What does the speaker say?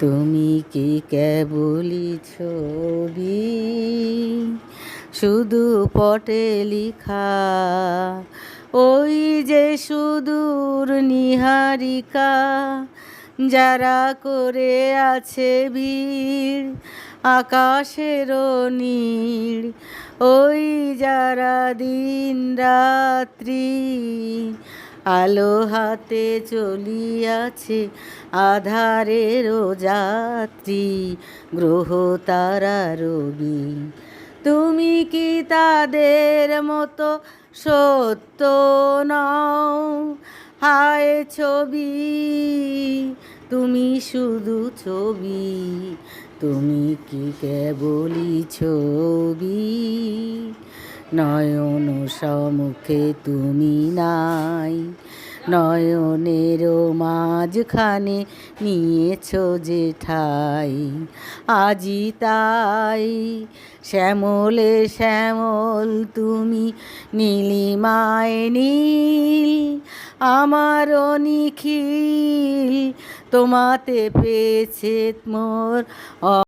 তুমি কি কেবলই ছবি, শুধু পটে লিখা, ওই যে সুদূর নীহারিকা, যারা করে আছে ভিড় আকাশেরও নীড়, ওই যারা দিন রাত্রি আলো হাতে চলিয়াছে আধারেরও যাত্রী, গ্রহ তারা রবি। তুমি কি তাদের মতো সত্য নও? হায় ছবি, তুমি শুধু ছবি, তুমি কি কেবলই ছবি। নয়ন সম্মুখে তুমি নাই, নয়নেরও মাঝখানে নিয়েছ যে ঠাই। আজি তাই শ্যামলে শ্যামল তুমি, নীলিমায় নীল আমারও নিখিল, তোমাতে পেয়েছে মোর